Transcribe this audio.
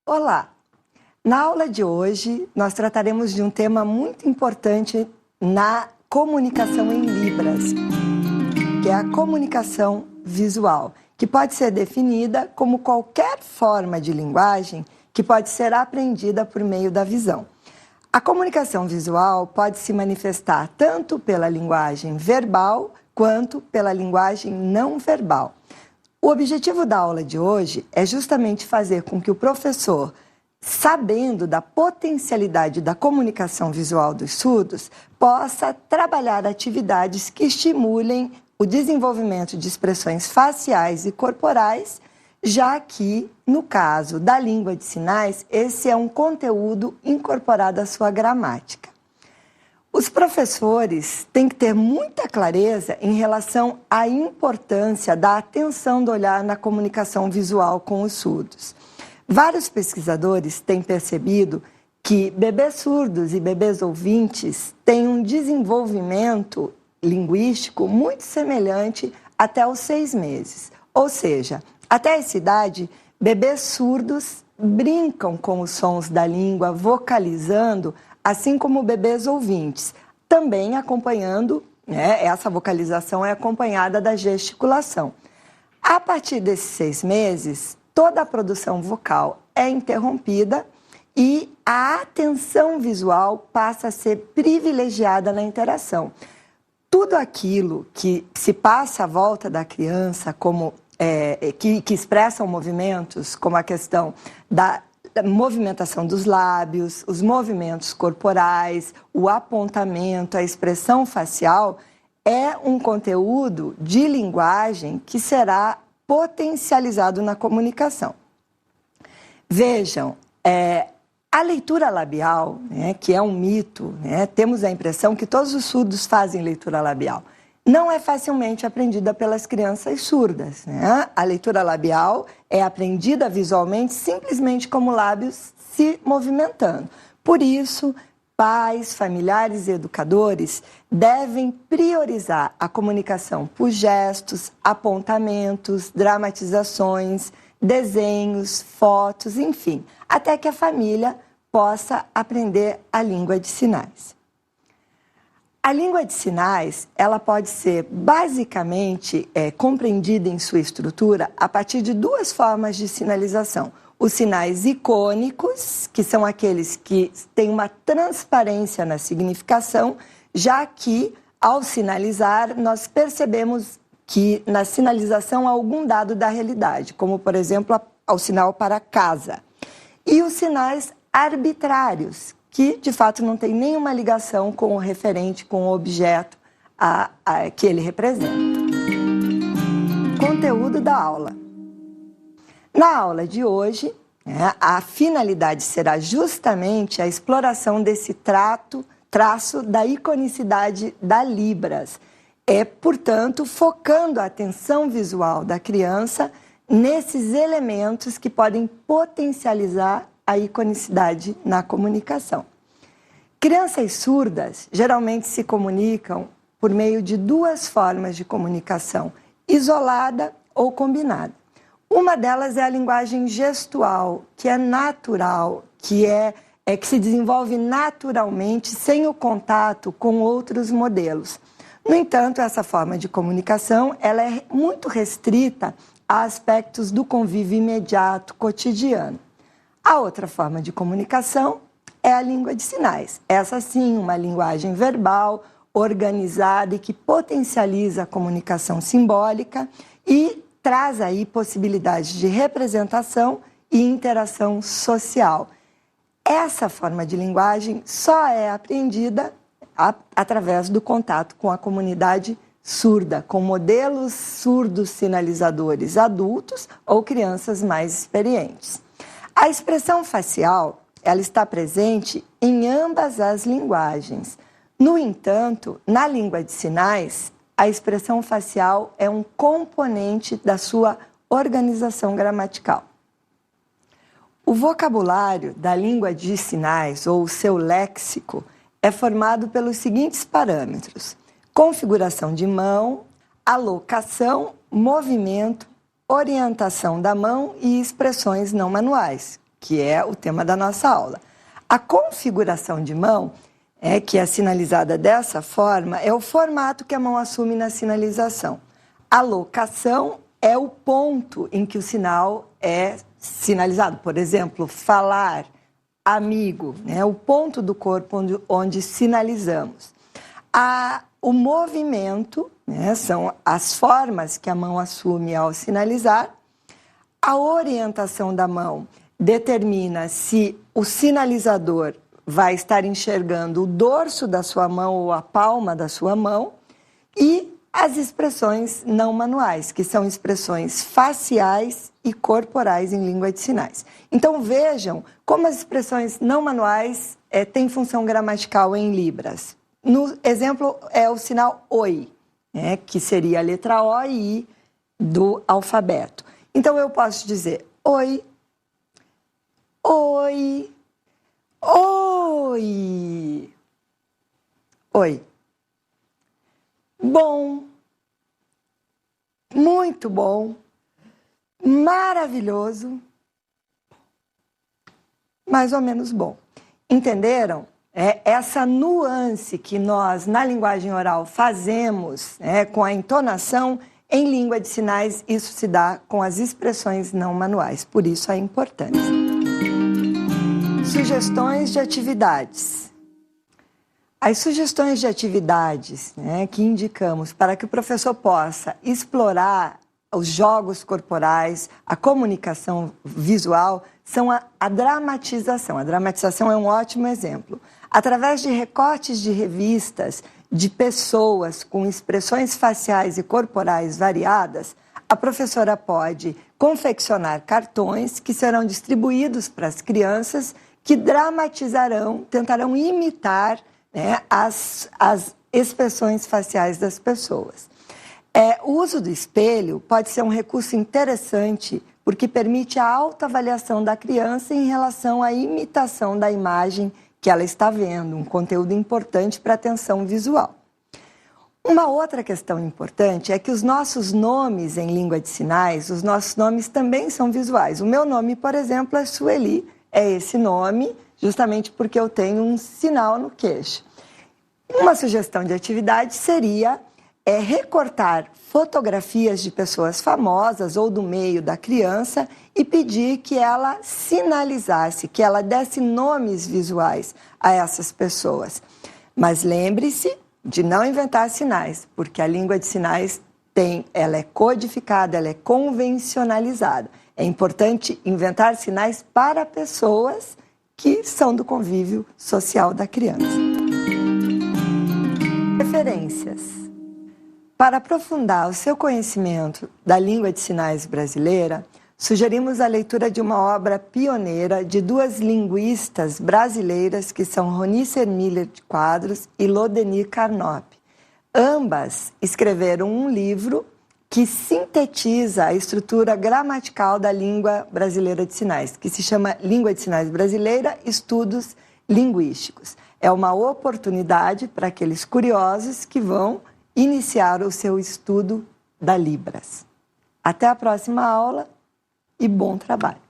Olá! Na aula de hoje, nós trataremos de um tema muito importante na comunicação em Libras, que é a comunicação visual, que pode ser definida como qualquer forma de linguagem que pode ser aprendida por meio da visão. A comunicação visual pode se manifestar tanto pela linguagem verbal quanto pela linguagem não verbal. O objetivo da aula de hoje é justamente fazer com que o professor, sabendo da potencialidade da comunicação visual dos surdos, possa trabalhar atividades que estimulem o desenvolvimento de expressões faciais e corporais, já que, no caso da língua de sinais, esse é um conteúdo incorporado à sua gramática. Os professores têm que ter muita clareza em relação à importância da atenção do olhar na comunicação visual com os surdos. Vários pesquisadores têm percebido que bebês surdos e bebês ouvintes têm um desenvolvimento linguístico muito semelhante até os 6 meses. Ou seja, até essa idade, bebês surdos brincam com os sons da língua, vocalizando, assim como bebês ouvintes, também acompanhando, essa vocalização é acompanhada da gesticulação. A partir desses 6 meses, toda a produção vocal é interrompida e a atenção visual passa a ser privilegiada na interação. Tudo aquilo que se passa à volta da criança, como que expressam movimentos, como a questão da movimentação dos lábios, os movimentos corporais, o apontamento, a expressão facial, é um conteúdo de linguagem que será potencializado na comunicação. Vejam, a leitura labial, que é um mito, temos a impressão que todos os surdos fazem leitura labial. Não é facilmente aprendida pelas crianças surdas. A leitura labial é aprendida visualmente simplesmente como lábios se movimentando. Por isso, pais, familiares e educadores devem priorizar a comunicação por gestos, apontamentos, dramatizações, desenhos, fotos, enfim, até que a família possa aprender a língua de sinais. A língua de sinais, ela pode ser basicamente compreendida em sua estrutura a partir de 2 formas de sinalização. Os sinais icônicos, que são aqueles que têm uma transparência na significação, já que, ao sinalizar, nós percebemos que na sinalização há algum dado da realidade, como, por exemplo, ao sinal para casa. E os sinais arbitrários, que, de fato, não tem nenhuma ligação com o referente, com o objeto que ele representa. Conteúdo da aula. Na aula de hoje, a finalidade será justamente a exploração desse traço da iconicidade da Libras. Portanto, focando a atenção visual da criança nesses elementos que podem potencializar a iconicidade na comunicação. Crianças surdas geralmente se comunicam por meio de 2 formas de comunicação, isolada ou combinada. Uma delas é a linguagem gestual, que é natural, que se desenvolve naturalmente sem o contato com outros modelos. No entanto, essa forma de comunicação ela é muito restrita a aspectos do convívio imediato, cotidiano. A outra forma de comunicação é a língua de sinais. Essa sim, uma linguagem verbal, organizada e que potencializa a comunicação simbólica e traz aí possibilidades de representação e interação social. Essa forma de linguagem só é aprendida através do contato com a comunidade surda, com modelos surdos sinalizadores adultos ou crianças mais experientes. A expressão facial, ela está presente em ambas as linguagens. No entanto, na língua de sinais, a expressão facial é um componente da sua organização gramatical. O vocabulário da língua de sinais, ou o seu léxico, é formado pelos seguintes parâmetros: configuração de mão, alocação, movimento, orientação da mão e expressões não manuais, que é o tema da nossa aula. A configuração de mão, que é sinalizada dessa forma, é o formato que a mão assume na sinalização. A locação é o ponto em que o sinal é sinalizado. Por exemplo, falar, amigo, né? O ponto do corpo onde sinalizamos. O movimento, né? São as formas que a mão assume ao sinalizar. A orientação da mão determina se o sinalizador vai estar enxergando o dorso da sua mão ou a palma da sua mão. E as expressões não manuais, que são expressões faciais e corporais em língua de sinais. Então vejam como as expressões não manuais têm função gramatical em Libras. No exemplo é o sinal OI, né, que seria a letra O e I do alfabeto. Então eu posso dizer oi, oi, oi, oi. Bom, muito bom, maravilhoso, mais ou menos bom. Entenderam? Essa nuance que nós, na linguagem oral, fazemos com a entonação, em língua de sinais, isso se dá com as expressões não manuais. Por isso a importância. Sugestões de atividades. As sugestões de atividades que indicamos para que o professor possa explorar os jogos corporais, a comunicação visual, são a dramatização. A dramatização é um ótimo exemplo. Através de recortes de revistas, de pessoas com expressões faciais e corporais variadas, a professora pode confeccionar cartões que serão distribuídos para as crianças que dramatizarão, tentarão imitar as expressões faciais das pessoas. O uso do espelho pode ser um recurso interessante porque permite a autoavaliação da criança em relação à imitação da imagem que ela está vendo, um conteúdo importante para a atenção visual. Uma outra questão importante é que os nossos nomes em língua de sinais, os nossos nomes também são visuais. O meu nome, por exemplo, é Sueli, é esse nome, justamente porque eu tenho um sinal no queixo. Uma sugestão de atividade seria recortar fotografias de pessoas famosas ou do meio da criança e pedir que ela sinalizasse, que ela desse nomes visuais a essas pessoas. Mas lembre-se de não inventar sinais, porque a língua de sinais ela é codificada, ela é convencionalizada. É importante inventar sinais para pessoas que são do convívio social da criança. Referências. Para aprofundar o seu conhecimento da língua de sinais brasileira, sugerimos a leitura de uma obra pioneira de duas linguistas brasileiras que são Ronice Miller de Quadros e Lodeni Carnop. Ambas escreveram um livro que sintetiza a estrutura gramatical da língua brasileira de sinais, que se chama Língua de Sinais Brasileira, Estudos Linguísticos. É uma oportunidade para aqueles curiosos que vão iniciar o seu estudo da Libras. Até a próxima aula e bom trabalho!